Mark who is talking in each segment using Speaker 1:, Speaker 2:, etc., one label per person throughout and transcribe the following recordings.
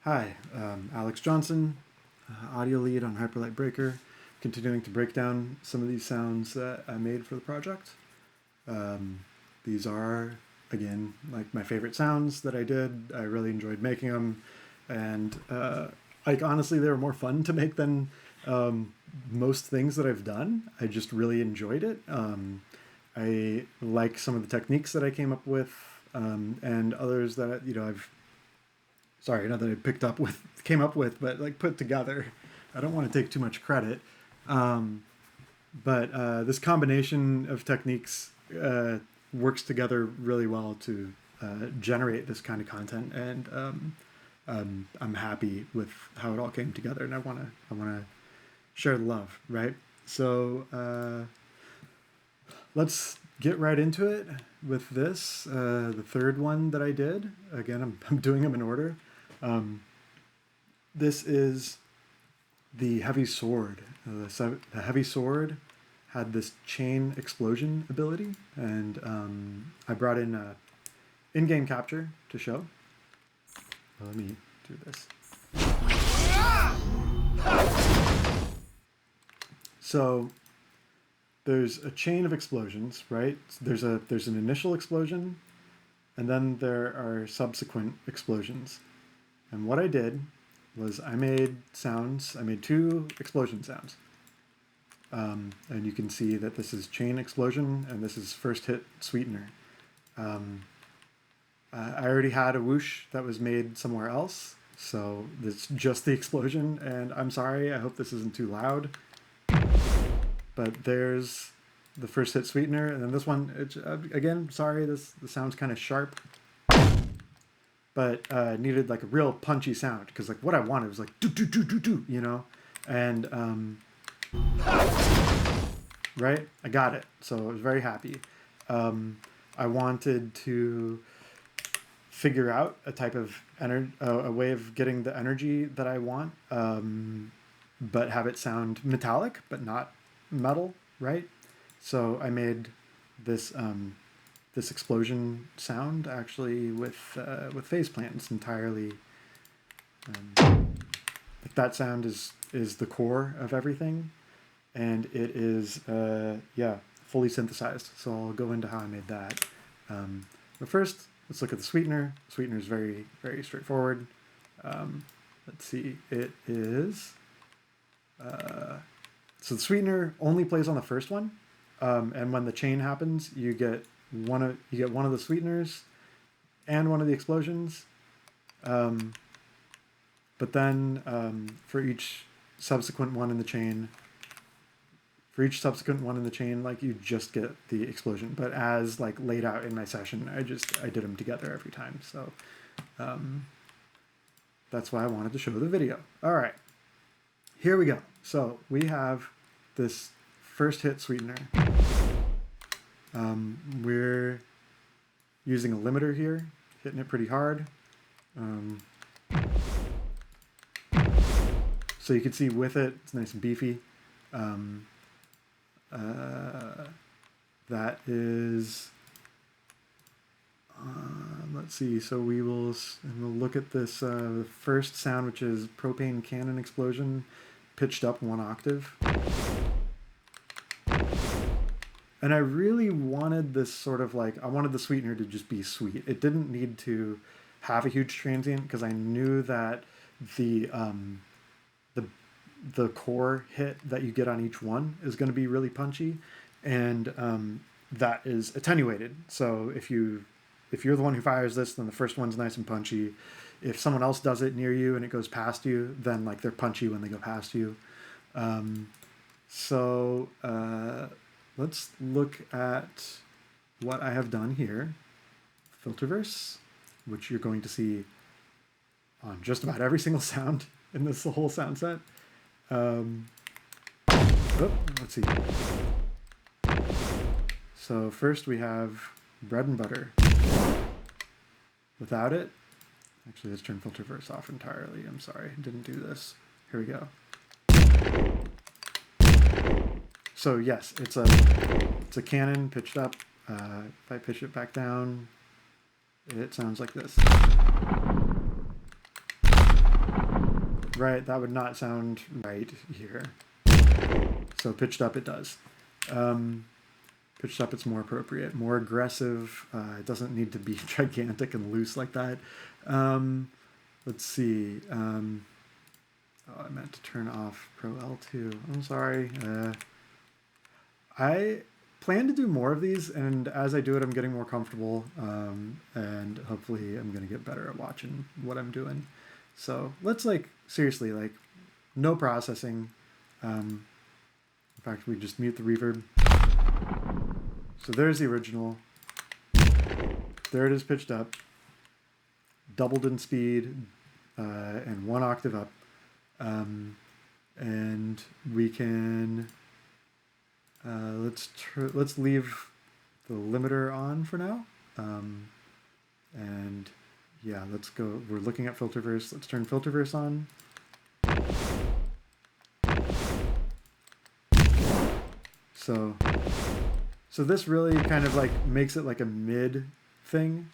Speaker 1: Hi, Alex Johnson, audio lead on hyperlightbreaker, continuing to break down some of these sounds that I made for the project. These are, again, like my favorite sounds that I did. I really enjoyed making them, and like honestly, they were more fun to make than most things that I've done. I just really enjoyed it. I like some of the techniques that I came up with, and others that not that I came up with, but like put together. I don't want to take too much credit, but this combination of techniques works together really well to generate this kind of content, and I'm happy with how it all came together, and I wanna share the love, right? So let's get right into it with this, the third one that I did. Again, I'm doing them in order. This is the heavy sword. The heavy sword had this chain explosion ability, and I brought in in-game capture to show. Well, let me do this. So there's a chain of explosions, right? There's an initial explosion, and then there are subsequent explosions. And what I did was I made two explosion sounds. And you can see that this is chain explosion and this is first hit sweetener. I already had a whoosh that was made somewhere else, so it's just the explosion, and I'm sorry, I hope this isn't too loud. But there's the first hit sweetener, and then this one, again, sorry, the sound's kind of sharp. But needed like a real punchy sound, because like what I wanted was like do do do do do, you know, and right, I got it, so I was very happy. I wanted to figure out a type of a way of getting the energy that I want, but have it sound metallic but not metal, right? So I made this this explosion sound actually with phase plants entirely. Like that sound is the core of everything, and it is fully synthesized. So I'll go into how I made that. But first, let's look at the sweetener. The sweetener is very, very straightforward. Let's see, it is. So the sweetener only plays on the first one, and when the chain happens, you get one of the sweeteners and one of the explosions. But then for each subsequent one in the chain, like you just get the explosion. But as like laid out in my session, I did them together every time. So that's why I wanted to show the video. All right, here we go. So we have this first hit sweetener. We're using a limiter here, hitting it pretty hard. So you can see with it, it's nice and beefy. That is, let's see, so we'll look at this first sound, which is propane cannon explosion, pitched up 1 octave. And I really wanted this sort of like, I wanted the sweetener to just be sweet. It didn't need to have a huge transient, because I knew that the core hit that you get on each one is going to be really punchy, and that is attenuated. So if you're the one who fires this, then the first one's nice and punchy. If someone else does it near you and it goes past you, then like they're punchy when they go past you. Let's look at what I have done here. Filterverse, which you're going to see on just about every single sound in this whole sound set. Let's see. So first we have bread and butter. Without it, actually let's turn Filterverse off entirely. I'm sorry, didn't do this. Here we go. So yes, it's a cannon pitched up. If I pitch it back down, it sounds like this. right? That would not sound right here. So pitched up it does. Pitched up it's more appropriate. More aggressive. It doesn't need to be gigantic and loose like that. Let's see. Oh, I meant to turn off Pro L2. I'm sorry. I plan to do more of these, and as I do it, I'm getting more comfortable, and hopefully I'm going to get better at watching what I'm doing. So let's, like, seriously, like, no processing. In fact, we just mute the reverb. So there's the original. There it is pitched up. Doubled in speed, and 1 octave up. And we can, let's leave the limiter on for now. And yeah, let's go. We're looking at Filterverse. Let's turn Filterverse on. So this really kind of like makes it like a mid thing,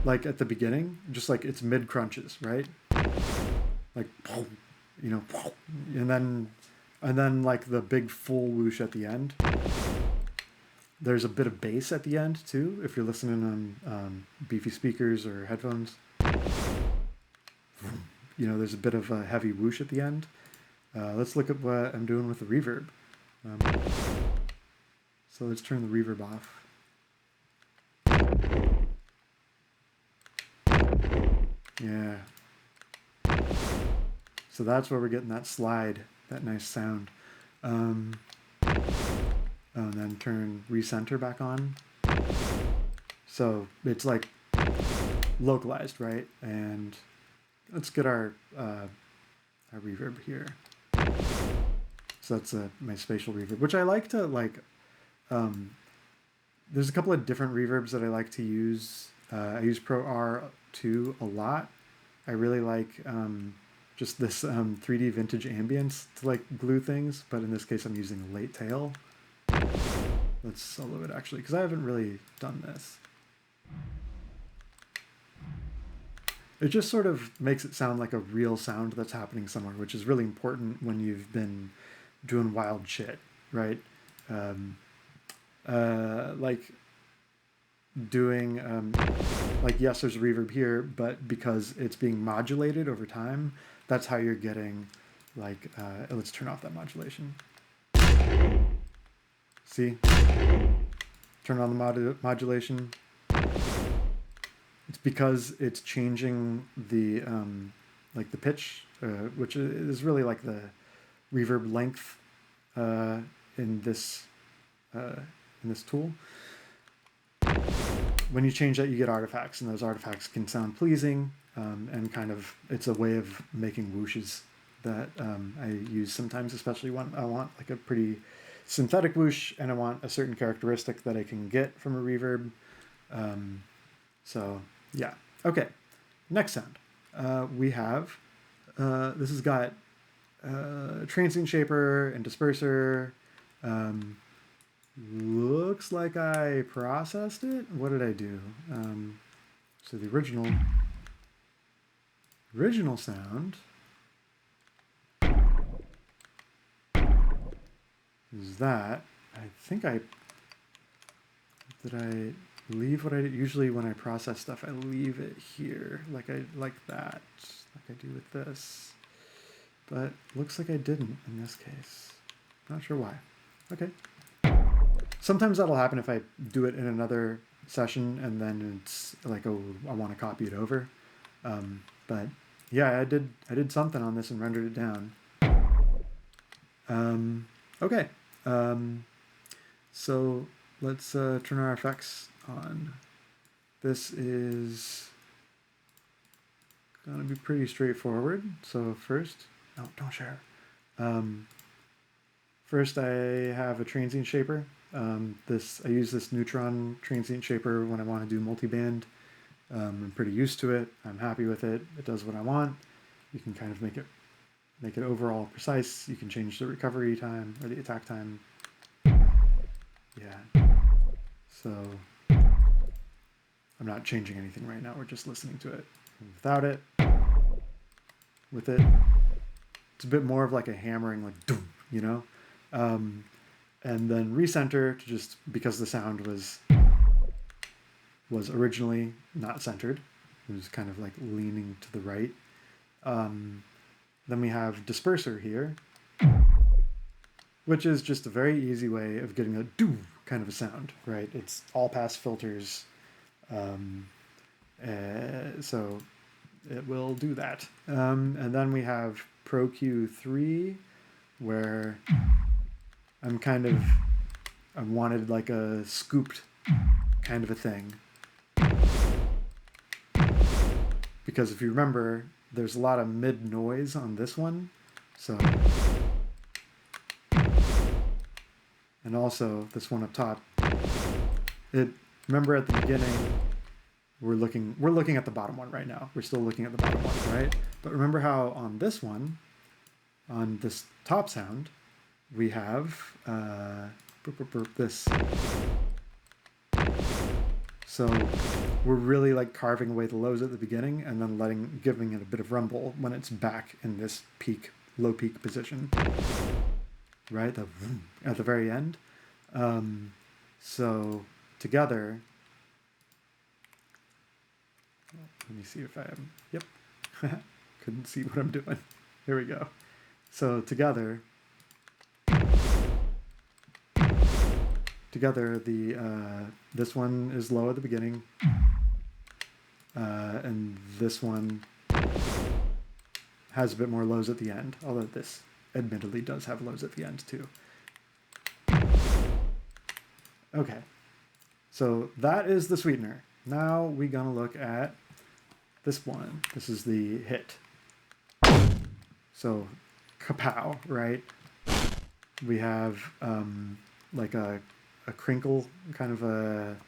Speaker 1: like at the beginning, just like it's mid crunches, right? Like, you know, and then like the big full whoosh at the end. There's a bit of bass at the end too, if you're listening on beefy speakers or headphones. You know, there's a bit of a heavy whoosh at the end. Let's look at what I'm doing with the reverb. So let's turn the reverb off. Yeah. So that's where we're getting that slide, that nice sound. And then turn recenter back on. So it's like localized, right? And let's get our reverb here. So that's my spatial reverb, which I like to like. There's a couple of different reverbs that I like to use. I use Pro R2 a lot. I really like just this 3D vintage ambience to like glue things, but in this case I'm using a late tail. Let's solo it actually, because I haven't really done this. It just sort of makes it sound like a real sound that's happening somewhere, which is really important when you've been doing wild shit, right? Like doing, like, yes, there's a reverb here, but because it's being modulated over time, that's how you're getting, like, let's turn off that modulation. See? Turn on the modulation. It's because it's changing the, like the pitch, which is really like the reverb length in this tool. When you change that, you get artifacts, and those artifacts can sound pleasing, and kind of, it's a way of making whooshes that I use sometimes, especially when I want like a pretty synthetic whoosh and I want a certain characteristic that I can get from a reverb. So yeah, okay. Next sound, we have, this has got transient shaper and disperser. Looks like I processed it. What did I do? So the original sound is that. I think did I leave what I did? Usually when I process stuff, I leave it here, like that, like I do with this. But looks like I didn't in this case. Not sure why. Okay. Sometimes that'll happen if I do it in another session and then it's like, oh, I want to copy it over. But yeah, I did something on this and rendered it down. Okay. So let's turn our effects on. This is gonna be pretty straightforward. So first, no, don't share. First, I have a transient shaper. I use this neutron transient shaper when I want to do multiband. I'm pretty used to it. I'm happy with it. It does what I want. You can kind of make it overall precise. You can change the recovery time or the attack time. Yeah. So I'm not changing anything right now. We're just listening to it. And without it, with it. It's a bit more of like a hammering, like doom, you know? And then recenter to just, because the sound was originally not centered. It was kind of like leaning to the right. Then we have disperser here, which is just a very easy way of getting a doo kind of a sound, right? It's all pass filters, so it will do that. And then we have Pro Q3, where I wanted like a scooped kind of a thing. Because if you remember, there's a lot of mid noise on this one. So, and also this one up top, remember at the beginning, we're looking at the bottom one right now. We're still looking at the bottom one, right? But remember how on this one, on this top sound, we have this. So we're really like carving away the lows at the beginning and then giving it a bit of rumble when it's back in this low peak position, right? At the very end. So together, let me see if I am, yep, couldn't see what I'm doing. Here we go. So together, this one is low at the beginning, and this one has a bit more lows at the end, although this admittedly does have lows at the end too. Okay, so that is the sweetener. Now we're gonna look at this one. This is the hit. So kapow, right? We have like a crinkle, kind of a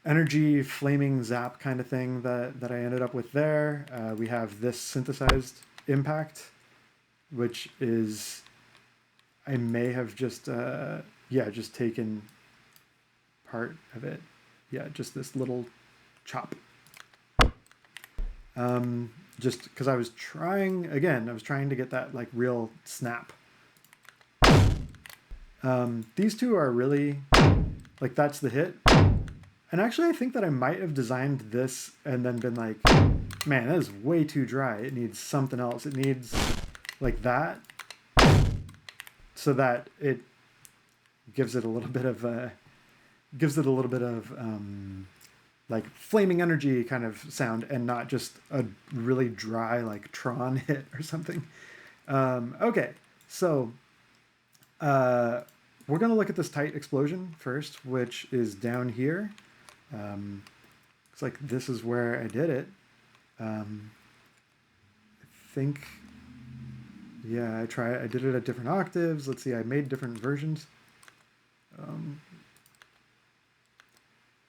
Speaker 1: energy flaming zap kind of thing that I ended up with there. We have this synthesized impact, which is, I may have just taken part of it. Yeah, just this little chop. Just because I was trying to get that like real snap. These two are really, like, that's the hit. And actually I think that I might have designed this and then been like, man, that is way too dry. It needs something else. It needs like that, so that it gives it a little bit of like flaming energy kind of sound, and not just a really dry like Tron hit or something. Okay, so we're going to look at this tight explosion first, which is down here. Looks like this is where I did it. I think, yeah, I did it at different octaves. Let's see, I made different versions.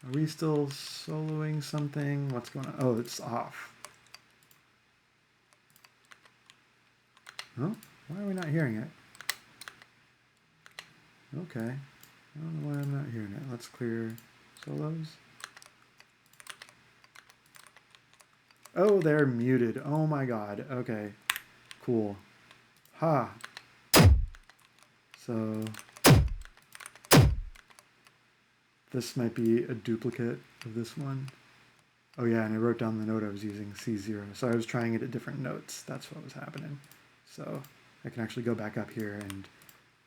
Speaker 1: Are we still soloing something? What's going on? Oh, it's off. Oh, why are we not hearing it? Okay. I don't know why I'm not hearing it. Let's clear solos. Oh, they're muted. Oh my god. Okay. Cool. Ha. So this might be a duplicate of this one. Oh yeah, and I wrote down the note I was using, C0. So I was trying it at different notes. That's what was happening. So I can actually go back up here and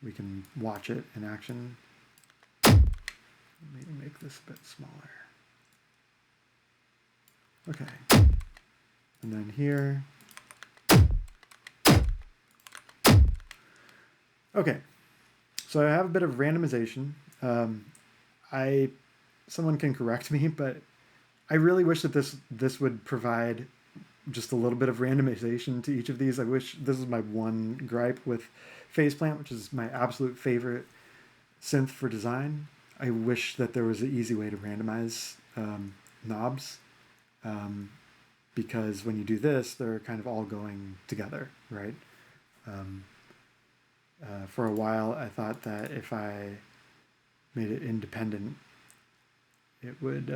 Speaker 1: we can watch it in action. Maybe make this a bit smaller. Okay. And then here. Okay. So I have a bit of randomization. Someone can correct me, but I really wish that this would provide just a little bit of randomization to each of these. I wish, this is my one gripe with Faceplant, which is my absolute favorite synth for design. I wish that there was an easy way to randomize knobs, because when you do this, they're kind of all going together, right? For a while, I thought that if I made it independent, it would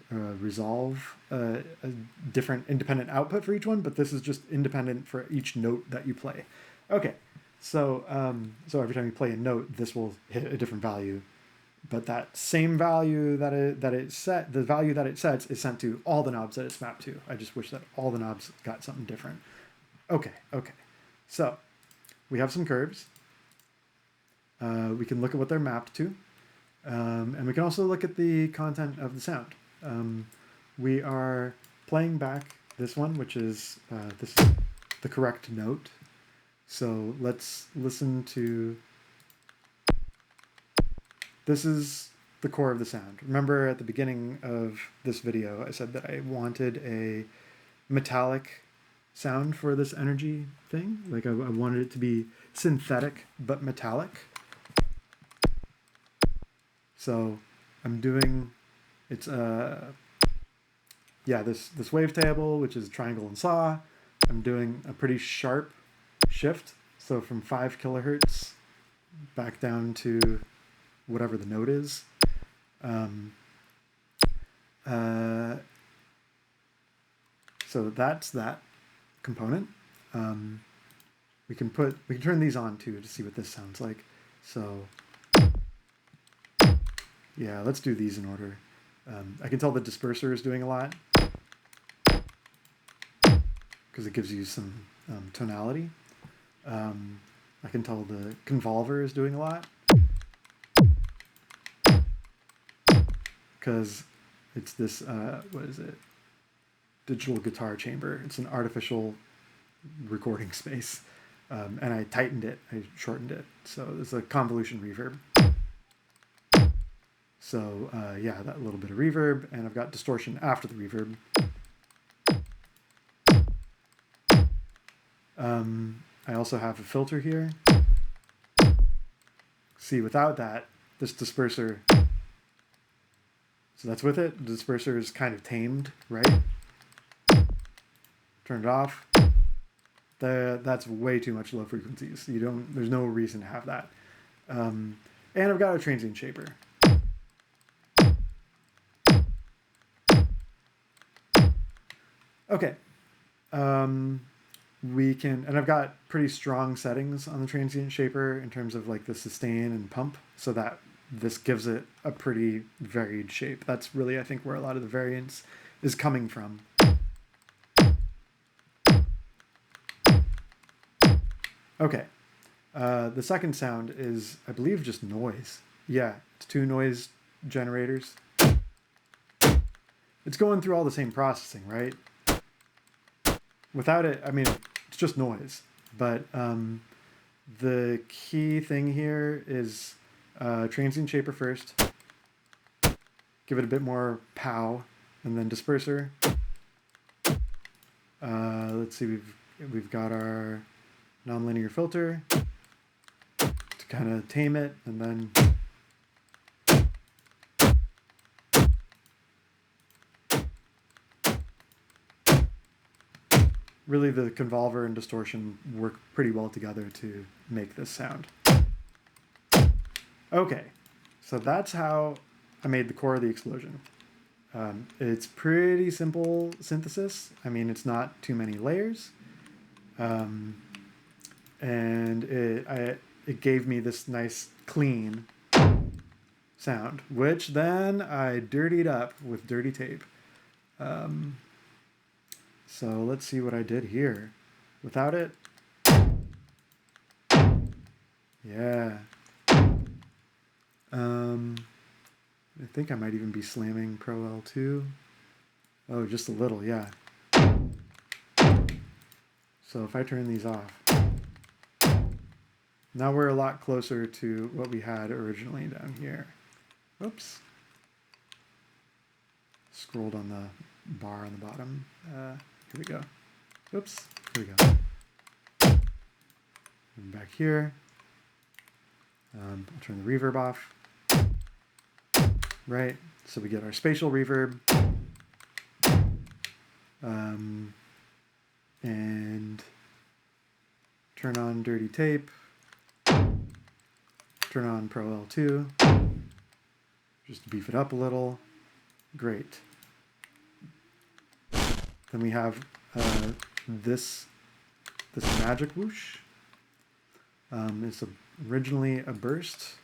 Speaker 1: resolve a different independent output for each one, but this is just independent for each note that you play. Okay, so so every time you play a note, this will hit a different value, but that same value the value that it sets is sent to all the knobs that it's mapped to. I just wish that all the knobs got something different. Okay, so we have some curves. We can look at what they're mapped to. And we can also look at the content of the sound. We are playing back this one, which is this is the correct note. So let's listen to. This is the core of the sound. Remember at the beginning of this video, I said that I wanted a metallic sound for this energy thing. Like I wanted it to be synthetic but metallic. So I'm doing, it's this wavetable, which is triangle and saw. I'm doing a pretty sharp shift. So from 5 kilohertz back down to whatever the note is. So that's that component. We can turn these on too to see what this sounds like. So yeah, let's do these in order. I can tell the disperser is doing a lot because it gives you some tonality. I can tell the convolver is doing a lot because it's this, what is it? Digital guitar chamber. It's an artificial recording space. And I tightened it, I shortened it. So there's a convolution reverb. So yeah, that little bit of reverb, and I've got distortion after the reverb. I also have a filter here. See, without that, this disperser, so that's with it. The disperser is kind of tamed, right? Turn it off. That's way too much low frequencies. There's no reason to have that. And I've got a transient shaper. Okay. And I've got pretty strong settings on the transient shaper in terms of like the sustain and pump, so that this gives it a pretty varied shape. That's really, I think, where a lot of the variance is coming from. Okay. The second sound is, I believe, just noise. Yeah, it's 2 noise generators. It's going through all the same processing, right? Without it, I mean, it's just noise. But the key thing here is transient shaper first. Give it a bit more pow, and then disperser. Let's see, we've got our nonlinear filter to kind of tame it, and then really the convolver and distortion work pretty well together to make this sound. Okay, so that's how I made the core of the explosion. It's pretty simple synthesis. I mean, it's not too many layers. And it gave me this nice clean sound, which then I dirtied up with dirty tape. So let's see what I did here. Without it, yeah. I think I might even be slamming Pro L2. Oh, just a little, yeah. So if I turn these off, now we're a lot closer to what we had originally down here. Oops. Scrolled on the bar on the bottom. Here we go. Oops. Here we go. And back here. I'll turn the reverb off. Right. So we get our spatial reverb. And turn on dirty tape. Turn on Pro L2. Just to beef it up a little. Great. Then we have this magic whoosh. It's originally a burst.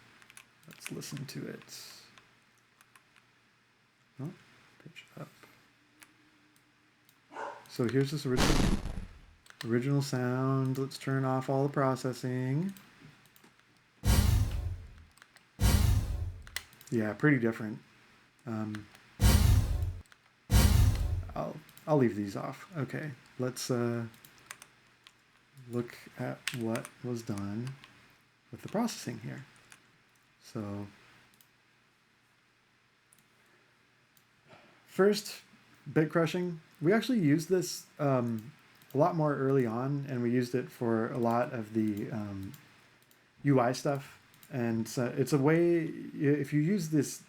Speaker 1: Let's listen to it. Oh, pitch up. So here's this original sound. Let's turn off all the processing. Yeah, pretty different. I'll leave these off. Okay, let's look at what was done with the processing here. So first, bit crushing. We actually used this a lot more early on, and we used it for a lot of the UI stuff. And so it's a way, if you use these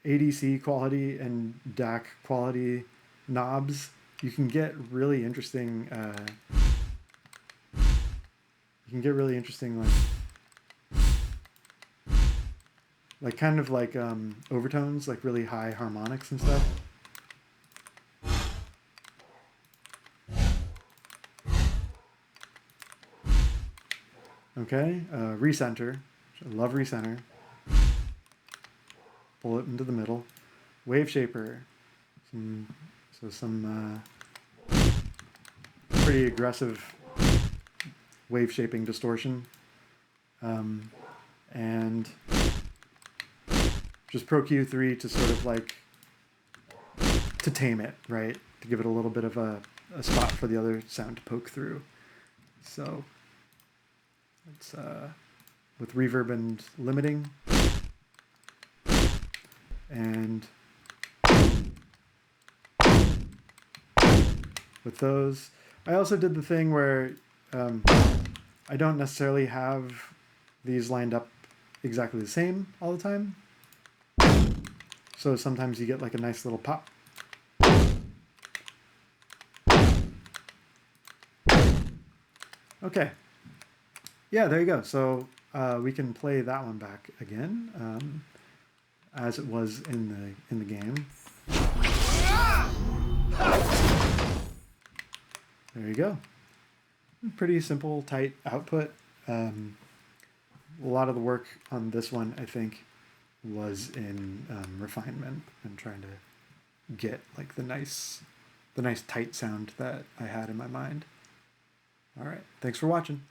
Speaker 1: ADC quality and DAC quality knobs, you can get really interesting. Like kind of like overtones, like really high harmonics and stuff. Okay, recenter. I love recenter. Pull it into the middle. Wave shaper. Some pretty aggressive wave shaping distortion. And just Pro Q3 to sort of like to tame it, right? To give it a little bit of a spot for the other sound to poke through. So it's with reverb and limiting, and with those, I also did the thing where I don't necessarily have these lined up exactly the same all the time. So sometimes you get like a nice little pop. Okay. Yeah, there you go. So we can play that one back again as it was in the game. There you go. Pretty simple, tight output. A lot of the work on this one, I think, was in refinement and trying to get like the nice tight sound that I had in my mind. All right, thanks for watching.